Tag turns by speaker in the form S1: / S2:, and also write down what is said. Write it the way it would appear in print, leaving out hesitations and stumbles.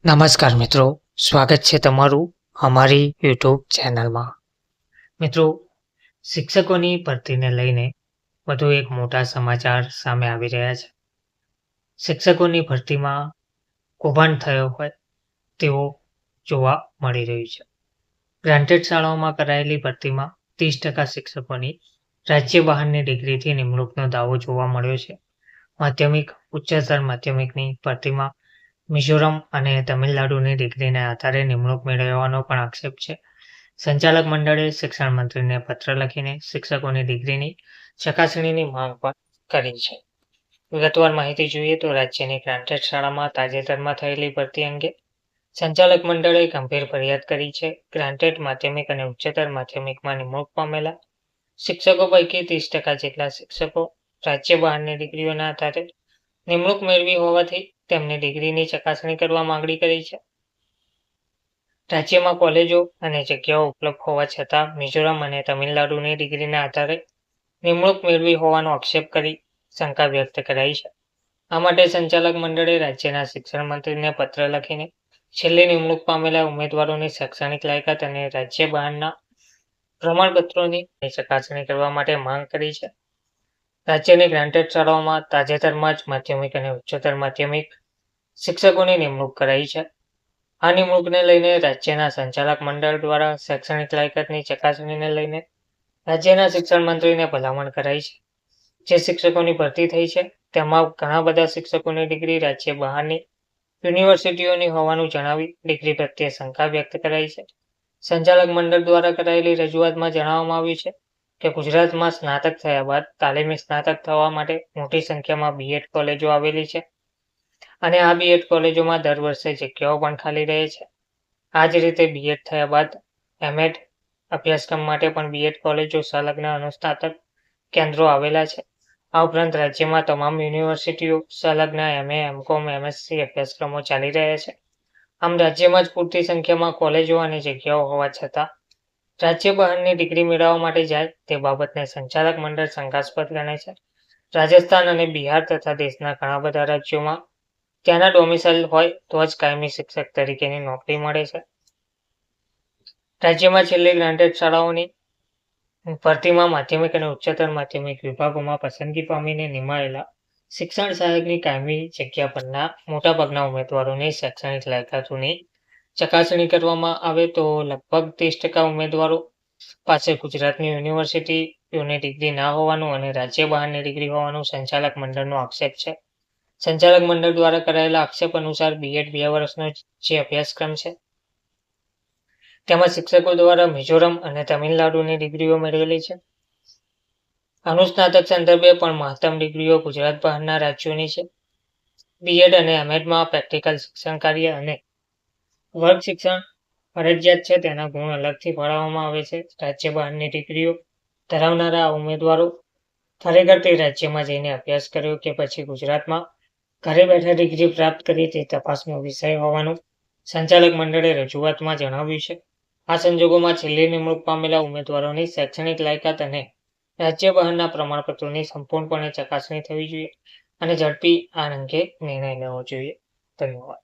S1: નમસ્કાર મિત્રો, સ્વાગત છે તમારું અમારી યુટ્યુબ ચેનલમાં. મિત્રો, શિક્ષકોની ભરતીને લઈને વધુ એક મોટા સમાચાર સામે આવી રહ્યા છે. શિક્ષકોની ભરતીમાં કૌભાંડ થયો હોય તેવું જોવા મળી રહ્યું છે. ગ્રાન્ટેડ શાળાઓમાં કરાયેલી ભરતીમાં 30% શિક્ષકોની રાજ્ય બહારની ડિગ્રીથી નિમણૂકનો દાવો જોવા મળ્યો છે. માધ્યમિક, ઉચ્ચતર માધ્યમિકની ભરતીમાં મિઝોરમ અને તમિલનાડુની ડિગ્રીના આધારે નિમણૂક મેળવવાનો પણ આક્ષેપ છે. સંચાલક મંડળે શિક્ષણ મંત્રીને પત્ર લખીને શિક્ષકોની ડિગ્રીની ચકાસણીની માંગ પણ કરી છે. વિગતવાર માહિતી જોઈએ તો રાજ્યની ગ્રાન્ટેડ શાળામાં તાજેતરમાં થયેલી ભરતી અંગે સંચાલક મંડળે ગંભીર ફરિયાદ કરી છે. ગ્રાન્ટેડ માધ્યમિક અને ઉચ્ચતર માધ્યમિકમાં નિમણૂક પામેલા શિક્ષકો પૈકી 30% જેટલા શિક્ષકો રાજ્ય બહારની ડિગ્રીઓના આધારે નિમણૂક મેળવી હોવાથી તેમની ડિગ્રીની ચકાસણી કરવા માંગણી કરી છે. રાજ્યમાં કોલેજો અને જગ્યાઓ ઉપલબ્ધ હોવા છતાં મિઝોરમ અને તમિલનાડુની ડિગ્રીના આધારે નિમણૂક મેળવી હોવાનો આક્ષેપ કરી શંકા વ્યક્ત કરાઈ છે. આ માટે સંચાલક મંડળે રાજ્યના શિક્ષણ મંત્રીને પત્ર લખીને છેલ્લી નિમણૂક પામેલા ઉમેદવારોની શૈક્ષણિક લાયકાત અને રાજ્ય બહારના પ્રમાણપત્રોની ચકાસણી કરવા માટે માંગ કરી છે. રાજ્યની ગ્રાન્ટેડ શાળાઓમાં તાજેતરમાં જ માધ્યમિક અને ઉચ્ચતર માધ્યમિક શિક્ષકોની નિમણૂક કરાઈ છે. આ નિમણૂકને લઈને રાજ્યના સંચાલક મંડળ દ્વારા શૈક્ષણિક લાયકાતની ચકાસણીને લઈને રાજ્યના શિક્ષણ મંત્રીને ભલામણ કરાઈ છે. જે શિક્ષકોની ભરતી થઈ છે તેમાં ઘણા બધા શિક્ષકોની ડિગ્રી રાજ્ય બહારની યુનિવર્સિટીઓની હોવાનું જણાવી ડિગ્રી પ્રત્યે શંકા વ્યક્ત કરાઈ છે. સંચાલક મંડળ દ્વારા કરાયેલી રજૂઆતમાં જણાવવામાં આવ્યું છે કે ગુજરાતમાં સ્નાતક થયા બાદ તાલીમી સ્નાતક થવા માટે મોટી સંખ્યામાં બીએડ કોલેજો આવેલી છે અને આ બીએડ કોલેજોમાં દર વર્ષે જગ્યાઓ પણ ખાલી રહે છે. આ જ રીતે બીએડ થયા બાદ એમએડ અભ્યાસક્રમ માટે પણ બીએડ કોલેજો સંલગ્ન અનુસ્નાતક કેન્દ્રો આવેલા છે. આ ઉપરાંત રાજ્યમાં તમામ યુનિવર્સિટીઓ સંલગ્ન એમએ, એમકોમ, એમએસસી અભ્યાસક્રમો ચાલી રહ્યા છે. આમ રાજ્યમાં જ પૂરતી સંખ્યામાં કોલેજો અને જગ્યાઓ હોવા છતાં રાજ્ય બહારની ડિગ્રી મેળવવા માટે જાય તે બાબતને સંચાલક મંડળ શંકાસ્પદ ગણે છે. રાજસ્થાન અને બિહાર તથા દેશના ઘણા બધા રાજ્યોમાં ત્યાંના ડોમિસાઇલ હોય તો જ કાયમી શિક્ષક તરીકેની નોકરી મળે છે. રાજ્યમાં છેલ્લી ગ્રાન્ટેડ શાળાઓની ભરતીમાં માધ્યમિક અને ઉચ્ચતર માધ્યમિક વિભાગોમાં પસંદગી પામીને નિમાયેલા શિક્ષણ સહાયકની કાયમી જગ્યા પરના મોટાભાગના ઉમેદવારોની શૈક્ષણિક લાયકાતોની ચકાસણી કરવામાં આવે તો લગભગ 30% ઉમેદવારો પાસે ગુજરાતની યુનિવર્સિટીઓની ડિગ્રી ના હોવાનું અને રાજ્ય બહારની ડિગ્રી હોવાનું સંચાલક મંડળનો આક્ષેપ છે. સંચાલક મંડળ દ્વારા કરાયેલા આક્ષેપ અનુસાર બીએડ 2 વર્ષનો જે અભ્યાસક્રમ છે તેમાં શિક્ષકો દ્વારા મિઝોરમ અને તમિલનાડુની ડિગ્રીઓ મેળવેલી છે. અનુસ્નાતક સંદર્ભે પણ મહત્તમ ડિગ્રીઓ ગુજરાત બહારના રાજ્યોની છે. બીએડ અને એમએડમાં પ્રેક્ટિકલ શિક્ષણ કાર્ય અને વર્ગ શિક્ષણ ફરજિયાત છે. તેના ગુણ અલગથી ફાળવવામાં આવે છે. રાજ્ય બહારની ડિગ્રીઓ ધરાવનારા ઉમેદવારો ખરેખર તે રાજ્યમાં જઈને અભ્યાસ કર્યો કે પછી ગુજરાતમાં ઘરે બેઠા ડિગ્રી પ્રાપ્ત કરી તે તપાસનો વિષય હોવાનું સંચાલક મંડળે રજૂઆતમાં જણાવ્યું છે. આ સંજોગોમાં છેલ્લી નિમણૂક પામેલા ઉમેદવારોની શૈક્ષણિક લાયકાત અને રાજ્ય બહારના પ્રમાણપત્રોની સંપૂર્ણપણે ચકાસણી થવી જોઈએ અને ઝડપી આ અંગે નિર્ણય લેવો જોઈએ. ધન્યવાદ.